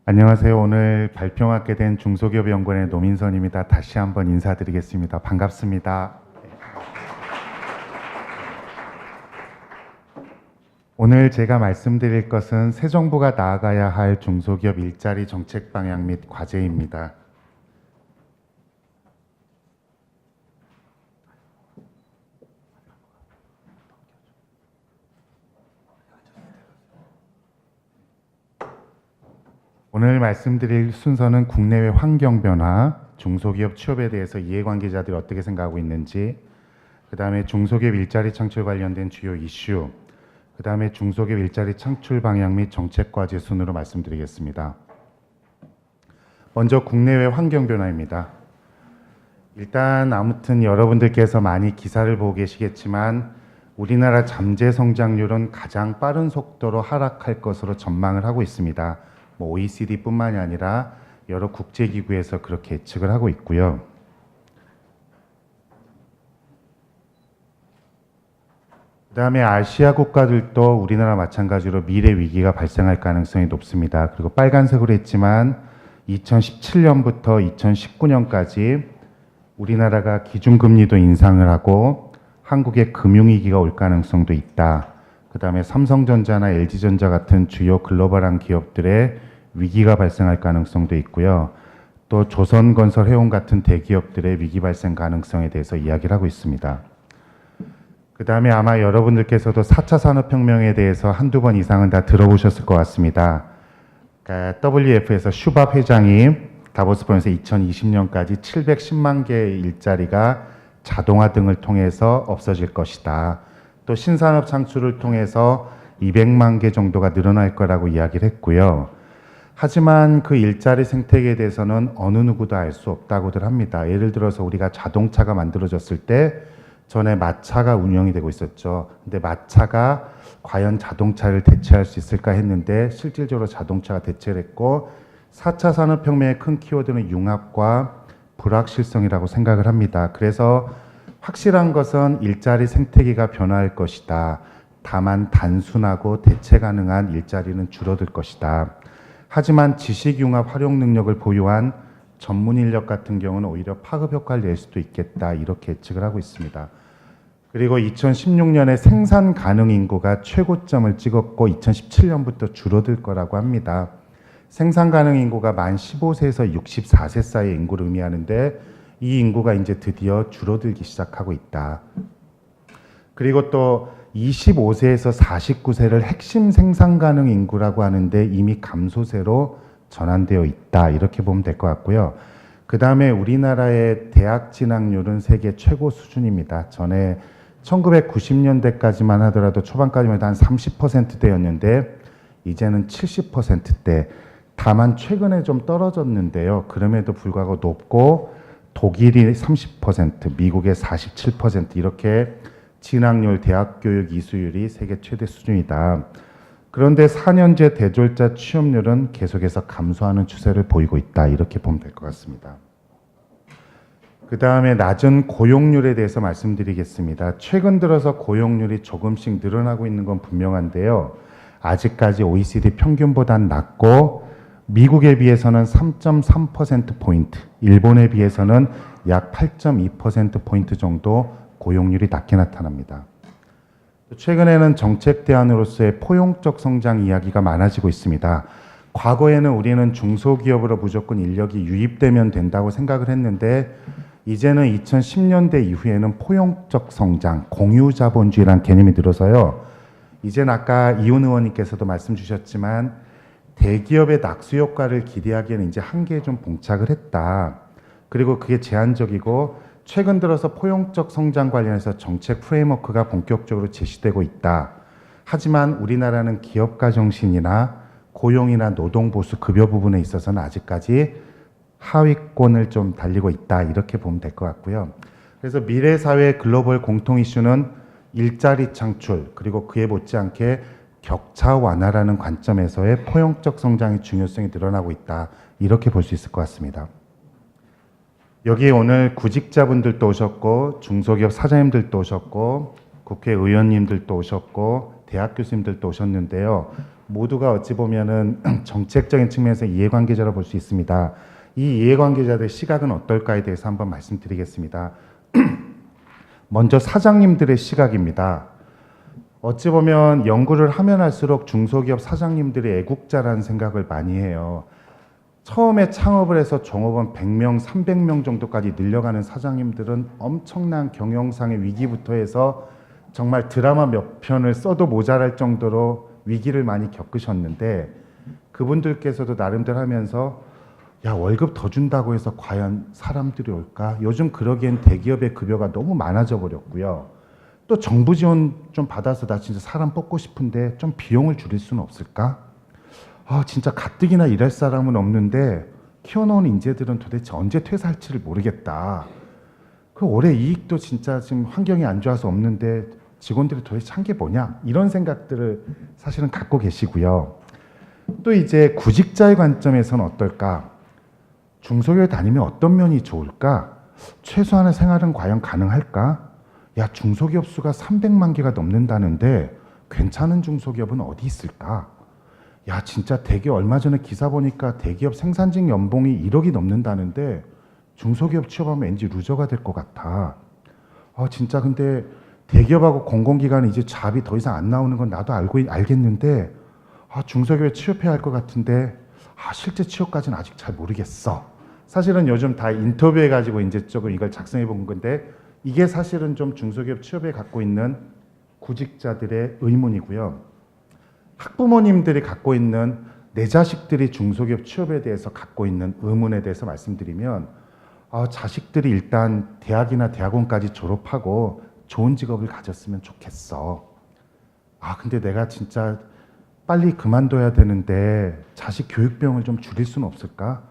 안녕하세요. 오늘 발표 맡게 된 중소기업연구원의 노민선입니다. 다시 한번 인사드리겠습니다. 반갑습니다. 오늘 제가 말씀드릴 것은 새 정부가 나아가야 할 중소기업 일자리 정책 방향 및 과제입니다. 오늘 말씀드릴 순서는 국내외 환경 변화, 중소기업 취업에 대해서 이해관계자들이 어떻게 생각하고 있는지, 그 다음에 중소기업 일자리 창출 관련된 주요 이슈, 그 다음에 중소기업 일자리 창출 방향 및 정책 과제 순으로 말씀드리겠습니다. 먼저 국내외 환경 변화입니다. 일단 아무튼 여러분들께서 많이 기사를 보고 계시겠지만 우리나라 잠재 성장률은 가장 빠른 속도로 하락할 것으로 전망을 하고 있습니다. OECD뿐만이 아니라 여러 국제기구에서 그렇게 예측을 하고 있고요. 그 다음에 아시아 국가들도 우리나라 마찬가지로 미래 위기가 발생할 가능성이 높습니다. 그리고 빨간색으로 했지만 2017년부터 2019년까지 우리나라가 기준금리도 인상을 하고 한국에 금융위기가 올 가능성도 있다. 그 다음에 삼성전자나 LG전자 같은 주요 글로벌한 기업들의 위기가 발생할 가능성도 있고요. 또 조선건설, 해운 같은 대기업들의 위기 발생 가능성에 대해서 이야기를 하고 있습니다. 그 다음에 아마 여러분들께서도 4차 산업혁명에 대해서 한두 번 이상은 다 들어보셨을 것 같습니다. 그러니까 WF에서 슈밥 회장이 다보스본에서 2020년까지 710만 개의 일자리가 자동화 등을 통해서 없어질 것이다. 또 신산업 창출을 통해서 200만 개 정도가 늘어날 거라고 이야기를 했고요. 하지만 그 일자리 생태계에 대해서는 어느 누구도 알 수 없다고들 합니다. 예를 들어서 우리가 자동차가 만들어졌을 때 전에 마차가 운영이 되고 있었죠. 근데 마차가 과연 자동차를 대체할 수 있을까 했는데 실질적으로 자동차가 대체를 했고 4차 산업혁명의 큰 키워드는 융합과 불확실성이라고 생각을 합니다. 그래서 확실한 것은 일자리 생태계가 변화할 것이다. 다만 단순하고 대체 가능한 일자리는 줄어들 것이다. 하지만 지식융합 활용 능력을 보유한 전문 인력 같은 경우는 오히려 파급 효과를 낼 수도 있겠다. 이렇게 예측을 하고 있습니다. 그리고 2016년에 생산 가능 인구가 최고점을 찍었고 2017년부터 줄어들 거라고 합니다. 생산 가능 인구가 만 15세에서 64세 사이의 인구를 의미하는데 이 인구가 이제 드디어 줄어들기 시작하고 있다. 그리고 또 25세에서 49세를 핵심 생산 가능 인구라고 하는데 이미 감소세로 전환되어 있다. 이렇게 보면 될 것 같고요. 그 다음에 우리나라의 대학 진학률은 세계 최고 수준입니다. 전에 1990년대까지만 하더라도 초반까지만 해도 한 30%대였는데 이제는 70%대. 다만 최근에 좀 떨어졌는데요. 그럼에도 불구하고 높고 독일이 30%, 미국의 47% 이렇게 진학률, 대학교육 이수율이 세계 최대 수준이다. 그런데 4년제 대졸자 취업률은 계속해서 감소하는 추세를 보이고 있다. 이렇게 보면 될 것 같습니다. 그 다음에 낮은 고용률에 대해서 말씀드리겠습니다. 최근 들어서 고용률이 조금씩 늘어나고 있는 건 분명한데요. 아직까지 OECD 평균보다는 낮고 미국에 비해서는 3.3%포인트, 일본에 비해서는 약 8.2%포인트 정도 고용률이 낮게 나타납니다. 최근에는 정책 대안으로서의 포용적 성장 이야기가 많아지고 있습니다. 과거에는 우리는 중소기업으로 무조건 인력이 유입되면 된다고 생각을 했는데 이제는 2010년대 이후에는 포용적 성장, 공유자본주의라는 개념이 들어서요. 이제는 아까 이훈 의원님께서도 말씀 주셨지만 대기업의 낙수 효과를 기대하기에는 이제 한계에 좀 봉착을 했다. 그리고 그게 제한적이고 최근 들어서 포용적 성장 관련해서 정책 프레임워크가 본격적으로 제시되고 있다. 하지만 우리나라는 기업가 정신이나 고용이나 노동보수 급여 부분에 있어서는 아직까지 하위권을 좀 달리고 있다. 이렇게 보면 될 것 같고요. 그래서 미래사회 글로벌 공통 이슈는 일자리 창출 그리고 그에 못지않게 격차 완화라는 관점에서의 포용적 성장의 중요성이 늘어나고 있다. 이렇게 볼 수 있을 것 같습니다. 여기 오늘 구직자분들도 오셨고 중소기업 사장님들도 오셨고 국회의원님들도 오셨고 대학 교수님들도 오셨는데요. 모두가 어찌 보면은 정책적인 측면에서 이해관계자로 볼 수 있습니다. 이 이해관계자들의 시각은 어떨까에 대해서 한번 말씀드리겠습니다. 먼저 사장님들의 시각입니다. 어찌 보면 연구를 하면 할수록 중소기업 사장님들이 애국자라는 생각을 많이 해요. 처음에 창업을 해서 종업원 100명, 300명 정도까지 늘려가는 사장님들은 엄청난 경영상의 위기부터 해서 정말 드라마 몇 편을 써도 모자랄 정도로 위기를 많이 겪으셨는데, 그분들께서도 나름대로 하면서 야, 월급 더 준다고 해서 과연 사람들이 올까? 요즘 그러기엔 대기업의 급여가 너무 많아져 버렸고요. 또 정부 지원 좀 받아서 나 진짜 사람 뽑고 싶은데 좀 비용을 줄일 수는 없을까? 아, 진짜 가뜩이나 일할 사람은 없는데 키워놓은 인재들은 도대체 언제 퇴사할지를 모르겠다. 그 올해 이익도 진짜 지금 환경이 안 좋아서 없는데 직원들이 도대체 한 게 뭐냐? 이런 생각들을 사실은 갖고 계시고요. 또 이제 구직자의 관점에서는 어떨까? 중소기업에 다니면 어떤 면이 좋을까? 최소한의 생활은 과연 가능할까? 야, 중소기업 수가 300만 개가 넘는다는데 괜찮은 중소기업은 어디 있을까? 야, 진짜 대기업 얼마 전에 기사 보니까 대기업 생산직 연봉이 1억이 넘는다는데 중소기업 취업하면 왠지 루저가 될 것 같아. 진짜 근데 대기업하고 공공기관은 이제 잡이 더 이상 안 나오는 건 나도 알겠는데 중소기업에 취업해야 할 것 같은데 실제 취업까지는 아직 잘 모르겠어. 사실은 요즘 다 인터뷰해가지고 이제 조금 이걸 작성해 본 건데, 이게 사실은 좀 중소기업 취업에 갖고 있는 구직자들의 의문이고요. 학부모님들이 갖고 있는 내 자식들이 중소기업 취업에 대해서 갖고 있는 의문에 대해서 말씀드리면, 자식들이 일단 대학이나 대학원까지 졸업하고 좋은 직업을 가졌으면 좋겠어. 근데 내가 진짜 빨리 그만둬야 되는데 자식 교육비용을 좀 줄일 수는 없을까?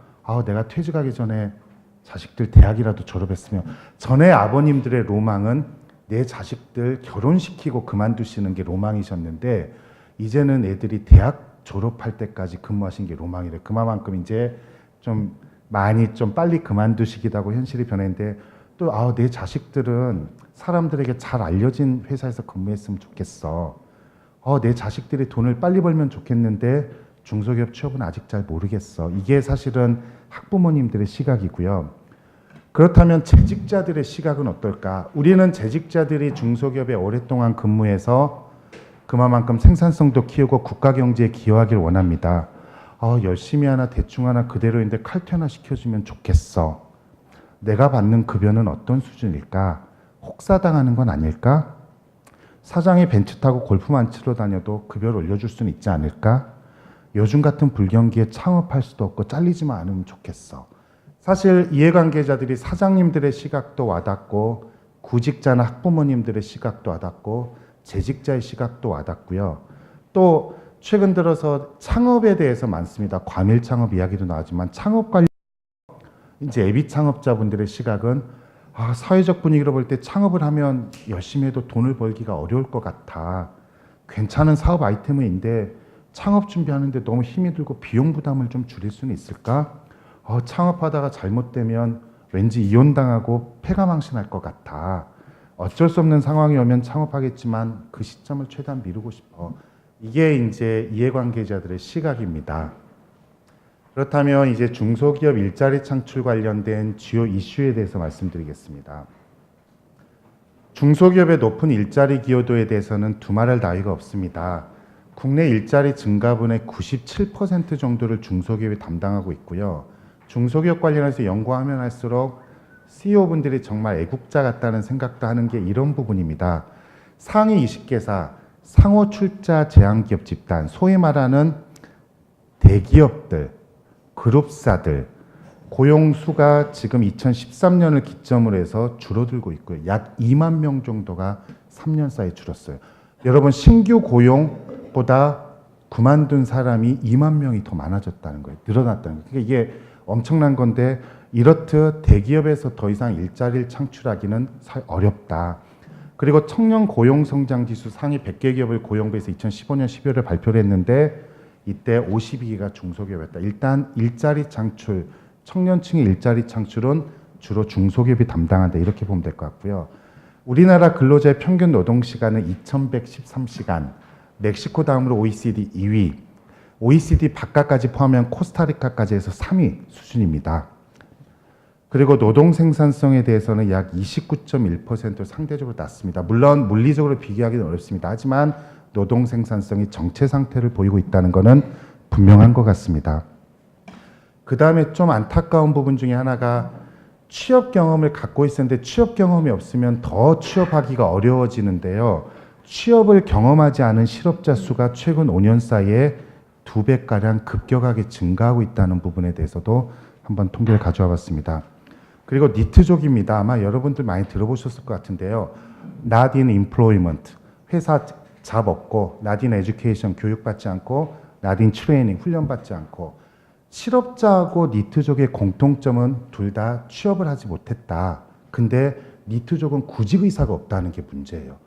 내가 퇴직하기 전에 자식들 대학이라도 졸업했으면. 전에 아버님들의 로망은 내 자식들 결혼시키고 그만두시는 게 로망이셨는데, 이제는 애들이 대학 졸업할 때까지 근무하신 게 로망이래. 그만큼 이제 좀 많이 좀 빨리 그만두시기도 하고 현실이 변했는데, 또 내 자식들은 사람들에게 잘 알려진 회사에서 근무했으면 좋겠어. 내 자식들이 돈을 빨리 벌면 좋겠는데 중소기업 취업은 아직 잘 모르겠어. 이게 사실은 학부모님들의 시각이고요. 그렇다면 재직자들의 시각은 어떨까? 우리는 재직자들이 중소기업에 오랫동안 근무해서 그만큼 생산성도 키우고 국가 경제에 기여하길 원합니다. 열심히 하나 대충 하나 그대로인데 칼퇴나 시켜주면 좋겠어. 내가 받는 급여는 어떤 수준일까? 혹사당하는 건 아닐까? 사장이 벤츠 타고 골프만 치러 다녀도 급여를 올려줄 수는 있지 않을까? 요즘 같은 불경기에 창업할 수도 없고 잘리지만 않으면 좋겠어. 사실 이해관계자들이 사장님들의 시각도 와닿고, 구직자나 학부모님들의 시각도 와닿고, 재직자의 시각도 와닿고요. 또 최근 들어서 창업에 대해서 많습니다. 과밀 창업 이야기도 나오지만 창업 관련 이제 예비 창업자분들의 시각은 사회적 분위기로 볼 때 창업을 하면 열심히 해도 돈을 벌기가 어려울 것 같아. 괜찮은 사업 아이템인데 창업 준비하는데 너무 힘이 들고 비용 부담을 좀 줄일 수는 있을까? 창업하다가 잘못되면 왠지 이혼당하고 폐가망신할 것 같아. 어쩔 수 없는 상황이 오면 창업하겠지만 그 시점을 최대한 미루고 싶어. 이게 이제 이해관계자들의 시각입니다. 그렇다면 이제 중소기업 일자리 창출 관련된 주요 이슈에 대해서 말씀드리겠습니다. 중소기업의 높은 일자리 기여도에 대해서는 두말할 나위가 없습니다. 국내 일자리 증가분의 97% 정도를 중소기업이 담당하고 있고요. 중소기업 관련해서 연구하면 할수록 CEO분들이 정말 애국자 같다는 생각도 하는 게 이런 부분입니다. 상위 20개사 상호 출자 제한기업 집단, 소위 말하는 대기업들, 그룹사들 고용수가 지금 2013년을 기점으로 해서 줄어들고 있고요. 약 2만 명 정도가 3년 사이에 줄었어요. 여러분, 신규 고용보다 그만둔 사람이 2만 명이 더 많아졌다는 거예요. 늘어났다는 거예요. 그러니까 이게 엄청난 건데, 이렇듯 대기업에서 더 이상 일자리를 창출하기는 어렵다. 그리고 청년 고용성장지수 상위 100개 기업을 고용부에서 2015년 12월에 발표를 했는데, 이때 52개가 중소기업이었다. 일단 일자리 창출, 청년층의 일자리 창출은 주로 중소기업이 담당한다. 이렇게 보면 될 것 같고요. 우리나라 근로자의 평균 노동시간은 2113시간, 멕시코 다음으로 OECD 2위, OECD 바깥까지 포함하면 코스타리카까지 해서 3위 수준입니다. 그리고 노동 생산성에 대해서는 약 29.1% 상대적으로 낮습니다. 물론 물리적으로 비교하기는 어렵습니다. 하지만 노동 생산성이 정체 상태를 보이고 있다는 것은 분명한 것 같습니다. 그 다음에 좀 안타까운 부분 중에 하나가 취업 경험을 갖고 있었는데 취업 경험이 없으면 더 취업하기가 어려워지는데요. 취업을 경험하지 않은 실업자 수가 최근 5년 사이에 2배가량 급격하게 증가하고 있다는 부분에 대해서도 한번 통계를 가져와 봤습니다. 그리고 니트족입니다. 아마 여러분들 많이 들어보셨을 것 같은데요. Not in employment, 회사 잡 없고, not in education, 교육받지 않고, not in training, 훈련받지 않고, 실업자하고 니트족의 공통점은 둘 다 취업을 하지 못했다. 근데 니트족은 구직의사가 없다는 게 문제예요.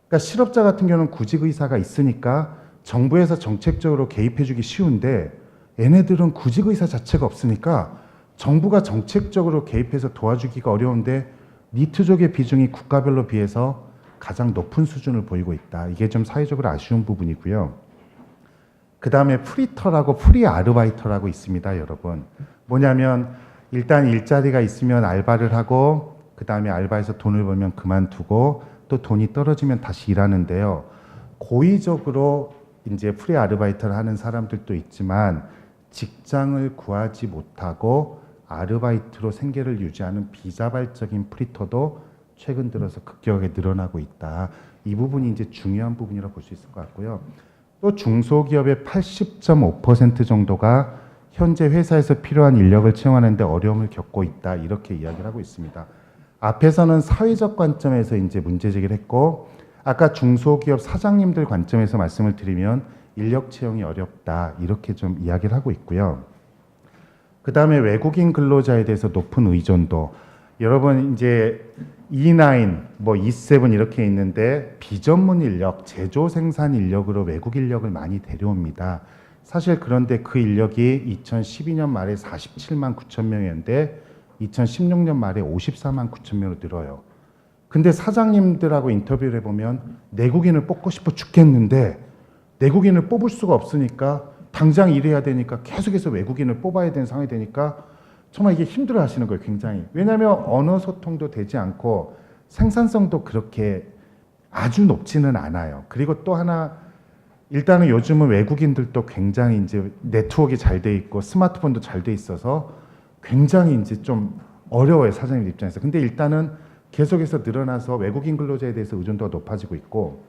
그러니까 실업자 같은 경우는 구직의사가 있으니까 정부에서 정책적으로 개입해주기 쉬운데 얘네들은 구직의사 자체가 없으니까 정부가 정책적으로 개입해서 도와주기가 어려운데 니트족의 비중이 국가별로 비해서 가장 높은 수준을 보이고 있다. 이게 좀 사회적으로 아쉬운 부분이고요. 그 다음에 프리터라고 프리 아르바이터라고 있습니다, 여러분. 뭐냐면 일단 일자리가 있으면 알바를 하고 그 다음에 알바에서 돈을 벌면 그만두고 또 돈이 떨어지면 다시 일하는데요. 고의적으로 이제 프리 아르바이터를 하는 사람들도 있지만 직장을 구하지 못하고 아르바이트로 생계를 유지하는 비자발적인 프리터도 최근 들어서 급격하게 늘어나고 있다. 이 부분이 이제 중요한 부분이라고 볼 수 있을 것 같고요. 또 중소기업의 80.5% 정도가 현재 회사에서 필요한 인력을 채용하는 데 어려움을 겪고 있다. 이렇게 이야기를 하고 있습니다. 앞에서는 사회적 관점에서 이제 문제 제기를 했고 아까 중소기업 사장님들 관점에서 말씀을 드리면 인력 채용이 어렵다. 이렇게 좀 이야기를 하고 있고요. 그 다음에 외국인 근로자에 대해서 높은 의존도. 여러분 이제 E9, 뭐 E7 이렇게 있는데 비전문 인력, 제조 생산 인력으로 외국 인력을 많이 데려옵니다. 사실 그런데 그 인력이 2012년 말에 47만 9천 명이었는데 2016년 말에 54만 9천 명으로 늘어요. 근데 사장님들하고 인터뷰를 해보면 내국인을 뽑고 싶어 죽겠는데 내국인을 뽑을 수가 없으니까 당장 일해야 되니까 계속해서 외국인을 뽑아야 되는 상황이 되니까 정말 이게 힘들어 하시는 거예요, 굉장히. 왜냐하면 언어 소통도 되지 않고 생산성도 그렇게 아주 높지는 않아요. 그리고 또 하나, 일단은 요즘은 외국인들도 굉장히 이제 네트워크가 잘 돼 있고 스마트폰도 잘 돼 있어서 굉장히 이제 좀 어려워요, 사장님 입장에서. 근데 일단은 계속해서 늘어나서 외국인 근로자에 대해서 의존도가 높아지고 있고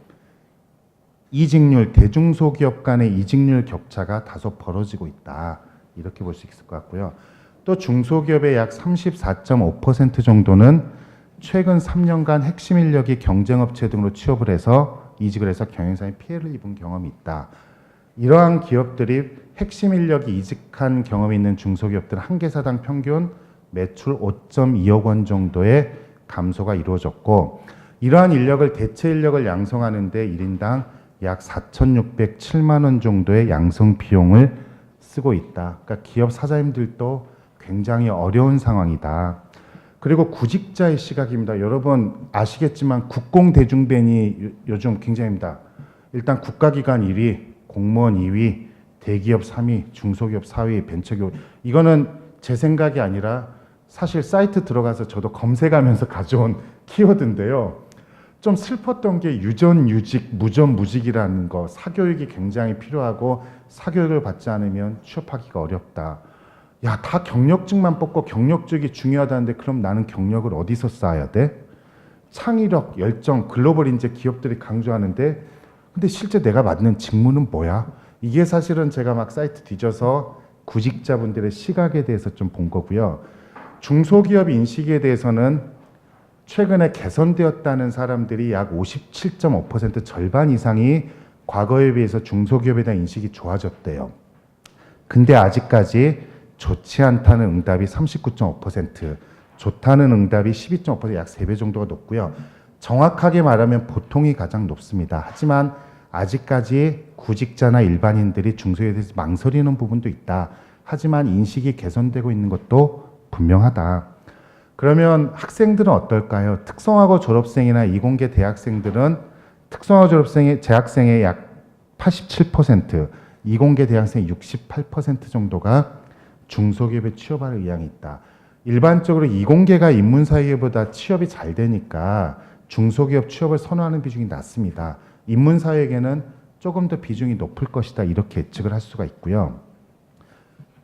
이직률, 대중소기업 간의 이직률 격차가 다소 벌어지고 있다. 이렇게 볼 수 있을 것 같고요. 또 중소기업의 약 34.5% 정도는 최근 3년간 핵심 인력이 경쟁업체 등으로 취업을 해서 이직을 해서 경영상의 피해를 입은 경험이 있다. 이러한 기업들이 핵심 인력이 이직한 경험이 있는 중소기업들은 한 개사당 평균 매출 5.2억 원 정도의 감소가 이루어졌고 이러한 인력을 대체 인력을 양성하는 데 1인당 약 4,607만 원 정도의 양성 비용을 쓰고 있다. 그러니까 기업 사장님들도 굉장히 어려운 상황이다. 그리고 구직자의 시각입니다. 여러분 아시겠지만 국공대중벤이 요즘 굉장합니다. 일단 국가기관 1위, 공무원 2위, 대기업 3위, 중소기업 4위, 벤처기업. 이거는 제 생각이 아니라 사실 사이트 들어가서 저도 검색하면서 가져온 키워드인데요. 좀 슬펐던 게 유전유직, 무전무직이라는 거, 사교육이 굉장히 필요하고 사교육을 받지 않으면 취업하기가 어렵다. 야, 다 경력직만 뽑고 경력직이 중요하다는데 그럼 나는 경력을 어디서 쌓아야 돼? 창의력, 열정, 글로벌 인재 기업들이 강조하는데 근데 실제 내가 맡는 직무는 뭐야? 이게 사실은 제가 막 사이트 뒤져서 구직자분들의 시각에 대해서 좀 본 거고요. 중소기업 인식에 대해서는 최근에 개선되었다는 사람들이 약 57.5% 절반 이상이 과거에 비해서 중소기업에 대한 인식이 좋아졌대요. 근데 아직까지 좋지 않다는 응답이 39.5%, 좋다는 응답이 12.5%, 약 3배 정도가 높고요. 정확하게 말하면 보통이 가장 높습니다. 하지만 아직까지 구직자나 일반인들이 중소기업에 대해서 망설이는 부분도 있다. 하지만 인식이 개선되고 있는 것도 분명하다. 그러면 학생들은 어떨까요? 특성화고 졸업생이나 이공계 대학생들은 특성화 졸업생의 재학생의 약 87%, 이공계 대학생 68% 정도가 중소기업에 취업할 의향이 있다. 일반적으로 이공계가 인문사회계보다 취업이 잘 되니까 중소기업 취업을 선호하는 비중이 낮습니다. 인문사회계는 조금 더 비중이 높을 것이다. 이렇게 예측을 할 수가 있고요.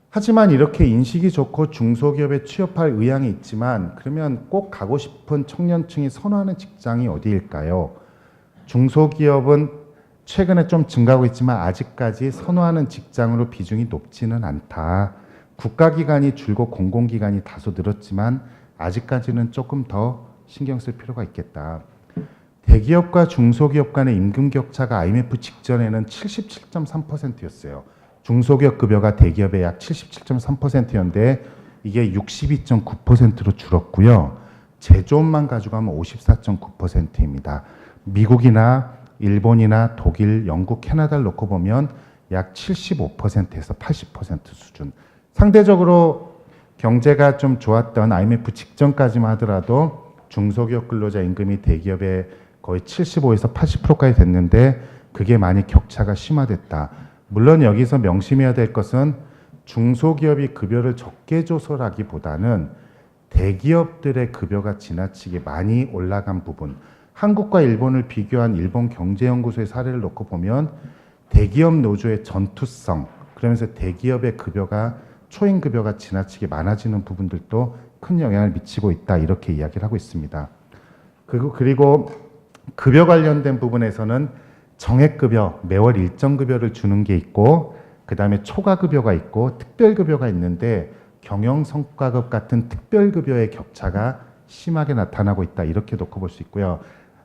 하지만 이렇게 인식이 좋고 중소기업에 취업할 의향이 있지만 그러면 꼭 가고 싶은 청년층이 선호하는 직장이 어디일까요? 중소기업은 최근에 좀 증가하고 있지만 아직까지 선호하는 직장으로 비중이 높지는 않다. 국가기관이 줄고 공공기관이 다소 늘었지만 아직까지는 조금 더 신경 쓸 필요가 있겠다. 대기업과 중소기업 간의 임금 격차가 IMF 직전에는 77.3%였어요. 중소기업 급여가 대기업의 약 77.3%였는데 이게 62.9%로 줄었고요. 제조업만 가져가면 54.9%입니다. 미국이나 일본이나 독일, 영국, 캐나다를 놓고 보면 약 75%에서 80% 수준. 상대적으로 경제가 좀 좋았던 IMF 직전까지만 하더라도 중소기업 근로자 임금이 대기업의 거의 75에서 80%까지 됐는데 그게 많이 격차가 심화됐다. 물론 여기서 명심해야 될 것은 중소기업이 급여를 적게 줘서라기보다는 대기업들의 급여가 지나치게 많이 올라간 부분. 한국과 일본을 비교한 일본 경제연구소의 사례를 놓고 보면 대기업 노조의 전투성, 그러면서 대기업의 급여가 초임 급여가 지나치게 많아지는 부분들도 큰 영향을 미치고 있다. 이렇게 이야기를 하고 있습니다. 그리고 급여 관련된 부분에서는 정액급여, 매월 일정급여를 주는 게 있고 그 다음에 초과급여가 있고 특별급여가 있는데 경영성과급 같은 특별급여의 격차가 심하게 나타나고 있다. 이렇게 놓고 볼 수 있고요.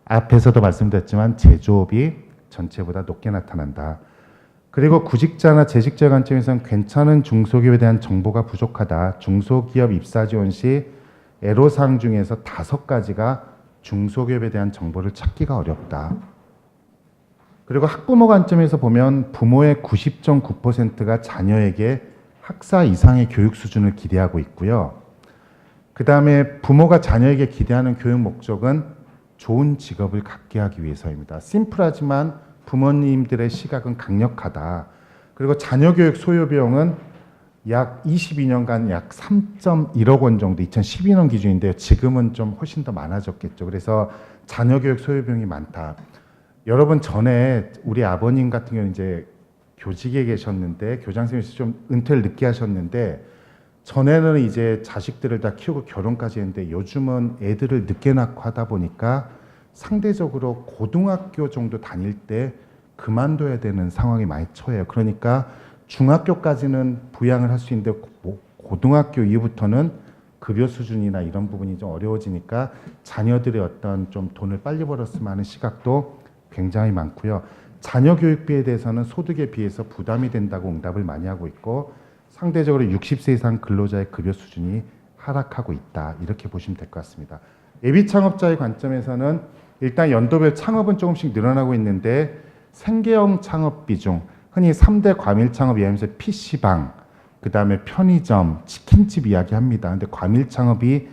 앞에서도 말씀드렸지만 제조업이 전체보다 높게 나타난다. 그리고 구직자나 재직자 관점에서는 괜찮은 중소기업에 대한 정보가 부족하다. 중소기업 입사 지원 시 애로사항 중에서 5가지가 중소기업에 대한 정보를 찾기가 어렵다. 그리고 학부모 관점에서 보면 부모의 90.9%가 자녀에게 학사 이상의 교육 수준을 기대하고 있고요. 그 다음에 부모가 자녀에게 기대하는 교육 목적은 좋은 직업을 갖게 하기 위해서입니다. 심플하지만 부모님들의 시각은 강력하다. 그리고 자녀 교육 소요 비용은 약 22년간 약 3.1억 원 정도 2012년 기준인데요. 지금은 좀 훨씬 더 많아졌겠죠. 그래서 자녀 교육 소요 비용이 많다. 여러분 전에 우리 아버님 같은 경우는 이제 교직에 계셨는데 교장 선생님께서 좀 은퇴를 늦게 하셨는데 전에는 이제 자식들을 다 키우고 결혼까지 했는데 요즘은 애들을 늦게 낳고 하다 보니까 상대적으로 고등학교 정도 다닐 때 그만둬야 되는 상황이 많이 처해요. 그러니까 중학교까지는 부양을 할 수 있는데 고등학교 이후부터는 급여 수준이나 이런 부분이 좀 어려워지니까 자녀들의 어떤 좀 돈을 빨리 벌었으면 하는 시각도 굉장히 많고요. 자녀 교육비에 대해서는 소득에 비해서 부담이 된다고 응답을 많이 하고 있고 상대적으로 60세 이상 근로자의 급여 수준이 하락하고 있다. 이렇게 보시면 될 것 같습니다. 예비 창업자의 관점에서는 일단 연도별 창업은 조금씩 늘어나고 있는데 생계형 창업 비중, 흔히 3대 과밀 창업 이야기하면서 PC방, 그 다음에 편의점, 치킨집 이야기합니다. 근데 과밀 창업이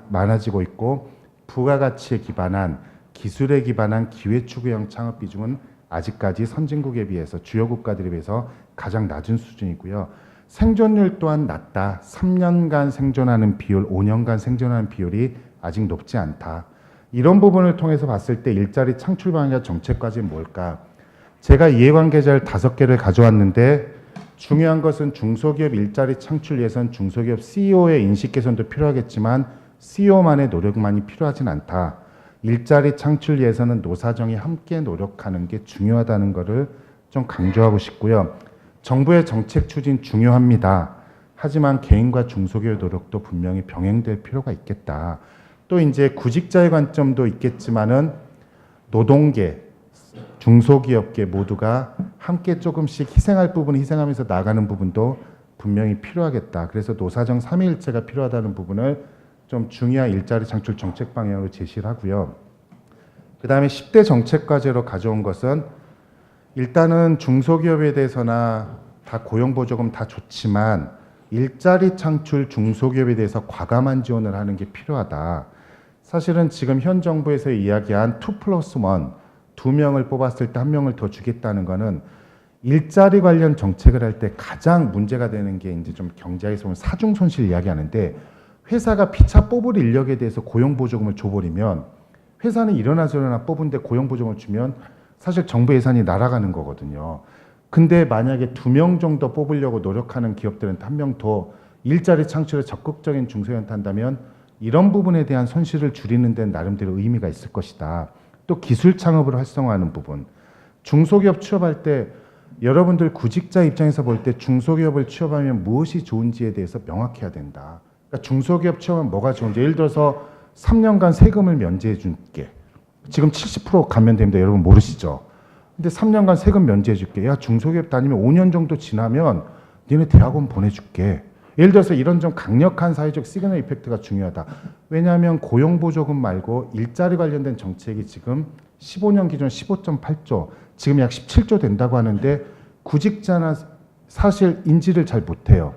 많아지고 있고 부가가치에 기반한 기술에 기반한 기회추구형 창업 비중은 아직까지 선진국에 비해서 주요 국가들에 비해서 가장 낮은 수준이고요. 생존율 또한 낮다. 3년간 생존하는 비율, 5년간 생존하는 비율이 아직 높지 않다. 이런 부분을 통해서 봤을 때 일자리 창출 방향과 정책까지는 뭘까? 제가 이해관계자를 5개를 가져왔는데 중요한 것은 중소기업 일자리 창출 예선, 중소기업 CEO의 인식 개선도 필요하겠지만 CEO만의 노력만이 필요하진 않다. 일자리 창출 예선은 노사정이 함께 노력하는 게 중요하다는 것을 좀 강조하고 싶고요. 정부의 정책 추진 중요합니다. 하지만 개인과 중소기업 노력도 분명히 병행될 필요가 있겠다. 또 이제 구직자의 관점도 있겠지만은 노동계, 중소기업계 모두가 함께 조금씩 희생할 부분은 희생하면서 나가는 부분도 분명히 필요하겠다. 그래서 노사정 3위일체가 필요하다는 부분을 좀 중요한 일자리 창출 정책 방향으로 제시를 하고요. 그 다음에 10대 정책 과제로 가져온 것은 일단은 중소기업에 대해서나 다 고용보조금 다 좋지만 일자리 창출 중소기업에 대해서 과감한 지원을 하는 게 필요하다. 사실은 지금 현 정부에서 이야기한 2+1, 2명을 뽑았을 때 1명을 더 주겠다는 것은 일자리 관련 정책을 할 때 가장 문제가 되는 게 이제 좀 경제학에서 보면 사중 손실 이야기하는데, 회사가 피차 뽑을 인력에 대해서 고용보조금을 줘버리면 회사는 이러나 저러나 뽑은데 고용보조금을 주면 사실 정부 예산이 날아가는 거거든요. 근데 만약에 2명 정도 뽑으려고 노력하는 기업들한테 1명 더 일자리 창출에 적극적인 중소기업한테 한다면 이런 부분에 대한 손실을 줄이는 데는 나름대로 의미가 있을 것이다. 또 기술 창업을 활성화하는 부분. 중소기업 취업할 때 여러분들 구직자 입장에서 볼 때 중소기업을 취업하면 무엇이 좋은지에 대해서 명확해야 된다. 그러니까 중소기업 취업하면 뭐가 좋은지, 예를 들어서 3년간 세금을 면제해 줄게. 지금 70% 감면됩니다. 여러분 모르시죠? 근데 3년간 세금 면제해 줄게. 야, 중소기업 다니면 5년 정도 지나면 니네 대학원 보내줄게. 예를 들어서 이런 좀 강력한 사회적 시그널 이펙트가 중요하다. 왜냐하면 고용보조금 말고 일자리 관련된 정책이 지금 15년 기준 15.8조, 지금 약 17조 된다고 하는데 구직자나 사실 인지를 잘 못해요.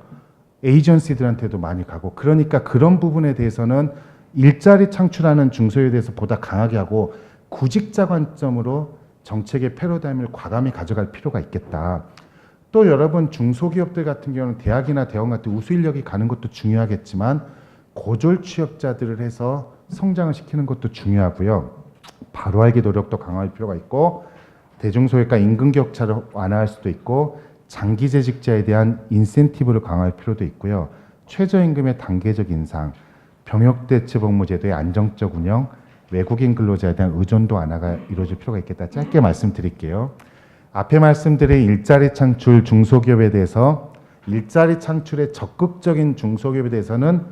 에이전시들한테도 많이 가고, 그러니까 그런 부분에 대해서는 일자리 창출하는 중소기업에 대해서 보다 강하게 하고 구직자 관점으로 정책의 패러다임을 과감히 가져갈 필요가 있겠다. 또 여러분 중소기업들 같은 경우는 대학이나 대학원 같은 우수 인력이 가는 것도 중요하겠지만 고졸 취업자들을 해서 성장을 시키는 것도 중요하고요. 바로 알기 노력도 강화할 필요가 있고, 대중소기업과 임금 격차를 완화할 수도 있고, 장기 재직자에 대한 인센티브를 강화할 필요도 있고요. 최저임금의 단계적 인상, 병역대체복무제도의 안정적 운영, 외국인 근로자에 대한 의존도 완화가 이루어질 필요가 있겠다. 짧게 말씀드릴게요. 앞에 말씀드린 일자리 창출 중소기업에 대해서, 일자리 창출에 적극적인 중소기업에 대해서는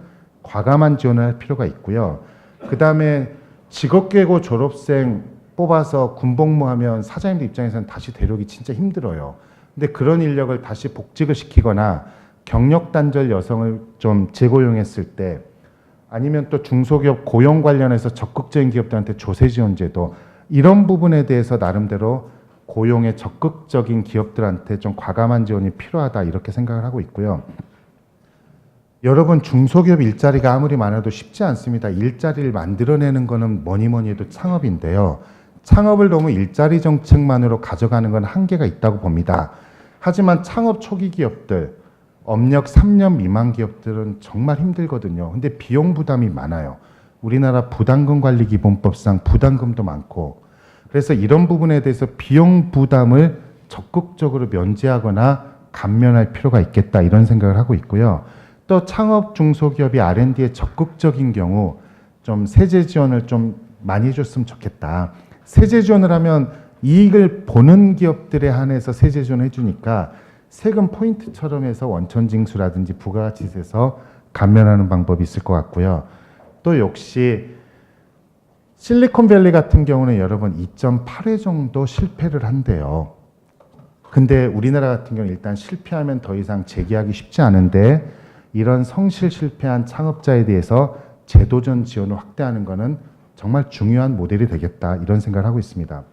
과감한 지원을 할 필요가 있고요. 그 다음에 직업계고 졸업생 뽑아서 군복무하면 사장님들 입장에서는 다시 데려오기 진짜 힘들어요. 근데 그런 인력을 다시 복직을 시키거나 경력 단절 여성을 좀 재고용했을 때, 아니면 또 중소기업 고용 관련해서 적극적인 기업들한테 조세 지원 제도, 이런 부분에 대해서 나름대로 고용에 적극적인 기업들한테 좀 과감한 지원이 필요하다, 이렇게 생각을 하고 있고요. 여러분 중소기업 일자리가 아무리 많아도 쉽지 않습니다. 일자리를 만들어내는 거는 뭐니 해도 창업인데요. 창업을 너무 일자리 정책만으로 가져가는 건 한계가 있다고 봅니다. 하지만 창업 초기 기업들, 업력 3년 미만 기업들은 정말 힘들거든요. 근데 비용 부담이 많아요. 우리나라 부담금 관리 기본법상 부담금도 많고, 그래서 이런 부분에 대해서 비용 부담을 적극적으로 면제하거나 감면할 필요가 있겠다, 이런 생각을 하고 있고요. 또 창업 중소기업이 R&D에 적극적인 경우 좀 세제 지원을 좀 많이 해줬으면 좋겠다. 세제 지원을 하면 이익을 보는 기업들에 한해서 세제 지원을 해주니까 세금 포인트처럼 해서 원천징수라든지 부가가치세에서 감면하는 방법이 있을 것 같고요. 또 역시 실리콘밸리 같은 경우는 여러분 2.8회 정도 실패를 한대요. 근데 우리나라 같은 경우는 일단 실패하면 더 이상 재기하기 쉽지 않은데, 이런 성실 실패한 창업자에 대해서 제도전 지원을 확대하는 것은 정말 중요한 모델이 되겠다, 이런 생각을 하고 있습니다.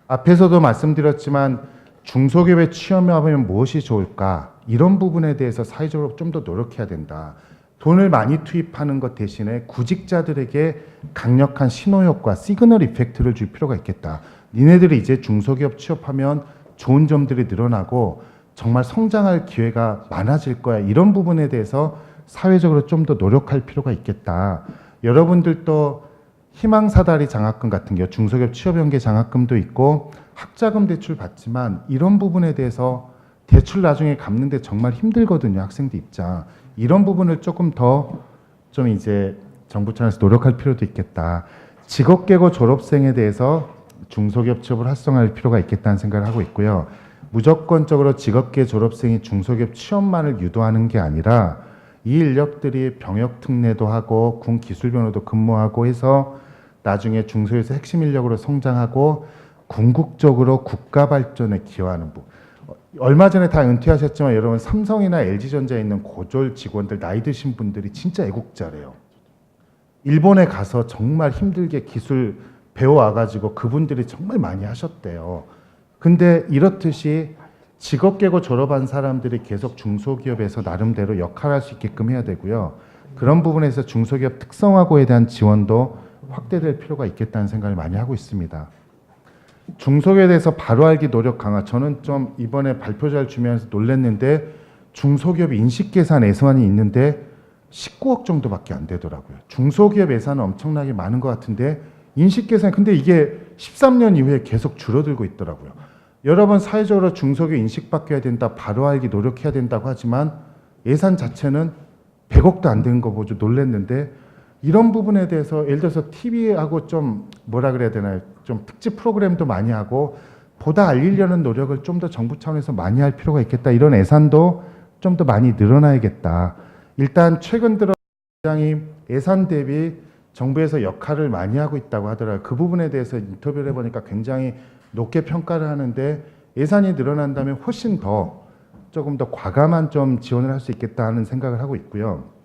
앞에서도 말씀드렸지만 중소기업에 취업하면 무엇이 좋을까, 이런 부분에 대해서 사회적으로 좀 더 노력해야 된다. 돈을 많이 투입하는 것 대신에 구직자들에게 강력한 신호효과, 시그널 이펙트를 줄 필요가 있겠다. 니네들이 이제 중소기업 취업하면 좋은 점들이 늘어나고 정말 성장할 기회가 많아질 거야. 이런 부분에 대해서 사회적으로 좀 더 노력할 필요가 있겠다. 여러분들도 희망사다리 장학금 같은 게 중소기업 취업연계 장학금도 있고 학자금 대출 받지만 이런 부분에 대해서 대출 나중에 갚는데 정말 힘들거든요. 학생들 입장. 이런 부분을 조금 더 좀 이제 정부 차원에서 노력할 필요도 있겠다. 직업계고 졸업생에 대해서 중소기업 취업을 활성화할 필요가 있겠다는 생각을 하고 있고요. 무조건적으로 직업계 졸업생이 중소기업 취업만을 유도하는 게 아니라 이 인력들이 병역 특례도 하고 군 기술병으로도 근무하고 해서 나중에 중소에서 핵심 인력으로 성장하고 궁극적으로 국가 발전에 기여하는 부분. 얼마 전에 다 은퇴하셨지만 여러분 삼성이나 LG전자에 있는 고졸 직원들, 나이 드신 분들이 진짜 애국자래요. 일본에 가서 정말 힘들게 기술 배워와가지고 그분들이 정말 많이 하셨대요. 근데 이렇듯이 직업계고 졸업한 사람들이 계속 중소기업에서 나름대로 역할할 수 있게끔 해야 되고요. 그런 부분에서 중소기업 특성화고에 대한 지원도 확대될 필요가 있겠다는 생각을 많이 하고 있습니다. 중소기업에 대해서 바로 알기 노력 강화. 저는 좀 이번에 발표자를 주면서 놀랐는데 중소기업 인식 계산 예산이 있는데 19억 정도밖에 안 되더라고요. 중소기업 예산은 엄청나게 많은 것 같은데 인식 계산, 근데 이게 13년 이후에 계속 줄어들고 있더라고요. 여러 번 사회적으로 중소기업 인식 바뀌어야 된다, 바로 알기 노력해야 된다고 하지만 예산 자체는 100억도 안 되는 거 보고 놀랐는데, 이런 부분에 대해서 예를 들어서 TV하고 좀 뭐라 그래야 되나요? 좀 특집 프로그램도 많이 하고 보다 알리려는 노력을 좀 더 정부 차원에서 많이 할 필요가 있겠다. 이런 예산도 좀 더 많이 늘어나야겠다. 일단 최근 들어 굉장히 예산 대비 정부에서 역할을 많이 하고 있다고 하더라고요. 그 부분에 대해서 인터뷰를 해보니까 굉장히 높게 평가를 하는데, 예산이 늘어난다면 훨씬 더 조금 더 과감한 좀 지원을 할 수 있겠다 하는 생각을 하고 있고요.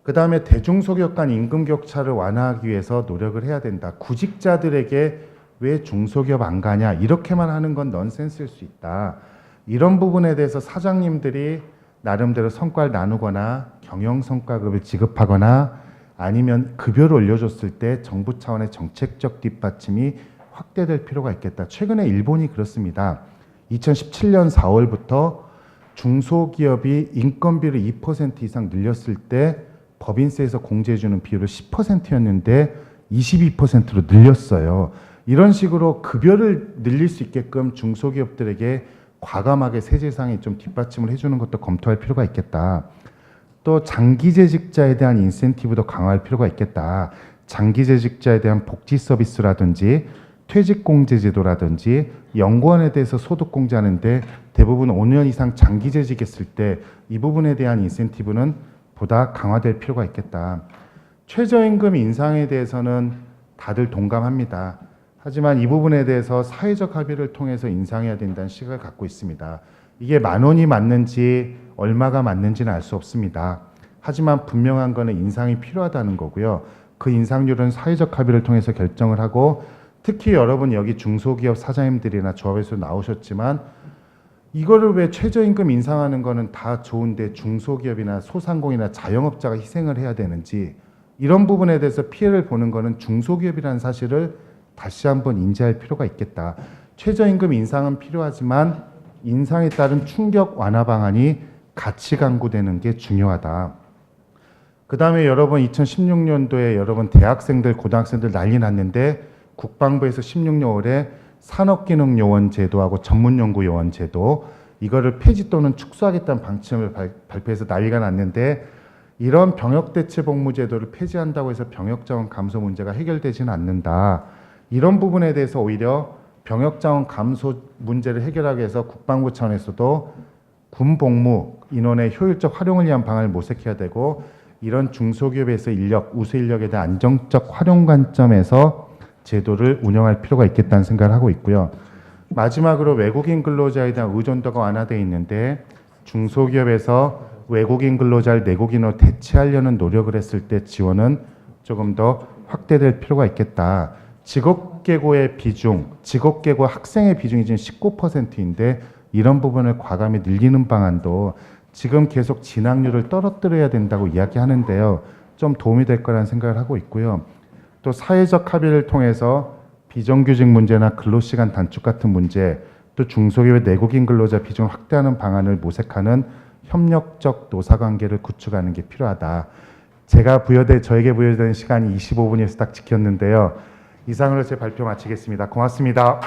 그 다음에 대중소기업 간 임금 격차를 완화하기 위해서 노력을 해야 된다. 구직자들에게 왜 중소기업 안 가냐, 이렇게만 하는 건 넌센스일 수 있다. 이런 부분에 대해서 사장님들이 나름대로 성과를 나누거나 경영성과급을 지급하거나 아니면 급여를 올려줬을 때 정부 차원의 정책적 뒷받침이 확대될 필요가 있겠다. 최근에 일본이 그렇습니다. 2017년 4월부터 중소기업이 인건비를 2% 이상 늘렸을 때 법인세에서 공제해주는 비율을 10%였는데 22%로 늘렸어요. 이런 식으로 급여를 늘릴 수 있게끔 중소기업들에게 과감하게 세제상에 좀 뒷받침을 해주는 것도 검토할 필요가 있겠다. 또 장기재직자에 대한 인센티브도 강화할 필요가 있겠다. 장기재직자에 대한 복지 서비스라든지 퇴직공제제도라든지 연구원에 대해서 소득공제하는데 대부분 5년 이상 장기재직했을 때 이 부분에 대한 인센티브는 보다 강화될 필요가 있겠다. 최저임금 인상에 대해서는 다들 동감합니다. 하지만 이 부분에 대해서 사회적 합의를 통해서 인상해야 된다는 시각을 갖고 있습니다. 이게 10,000원이 맞는지 얼마가 맞는지는 알 수 없습니다. 하지만 분명한 거는 인상이 필요하다는 거고요. 그 인상률은 사회적 합의를 통해서 결정을 하고, 특히 여러분 여기 중소기업 사장님들이나 조합에서 나오셨지만 이거를 왜 최저임금 인상하는 거는 다 좋은데 중소기업이나 소상공인이나 자영업자가 희생을 해야 되는지, 이런 부분에 대해서 피해를 보는 거는 중소기업이라는 사실을 다시 한번 인지할 필요가 있겠다. 최저임금 인상은 필요하지만 인상에 따른 충격 완화 방안이 같이 강구되는 게 중요하다. 그 다음에 여러분 2016년도에 여러분 대학생들, 고등학생들 난리 났는데 국방부에서 16년 5월에 산업기능요원 제도하고 전문연구요원 제도, 이거를 폐지 또는 축소하겠다는 방침을 발표해서 난리가 났는데, 이런 병역대체복무제도를 폐지한다고 해서 병역자원 감소 문제가 해결되지는 않는다. 이런 부분에 대해서 오히려 병역자원 감소 문제를 해결하기 위해서 국방부 차원에서도 군복무 인원의 효율적 활용을 위한 방안을 모색해야 되고, 이런 중소기업에서 인력, 우수 인력에 대한 안정적 활용 관점에서 제도를 운영할 필요가 있겠다는 생각을 하고 있고요. 마지막으로 외국인 근로자에 대한 의존도가 완화되어 있는데, 중소기업에서 외국인 근로자를 내국인으로 대체하려는 노력을 했을 때 지원은 조금 더 확대될 필요가 있겠다. 직업계고의 비중, 직업계고 학생의 비중이 지금 19%인데 이런 부분을 과감히 늘리는 방안도, 지금 계속 진학률을 떨어뜨려야 된다고 이야기하는데요. 좀 도움이 될 거라는 생각을 하고 있고요. 또 사회적 합의를 통해서 비정규직 문제나 근로시간 단축 같은 문제, 또 중소기업 내국인 근로자 비중을 확대하는 방안을 모색하는 협력적 노사관계를 구축하는 게 필요하다. 저에게 부여된 시간이 25분에서 딱 지켰는데요. 이상으로 제 발표 마치겠습니다. 고맙습니다.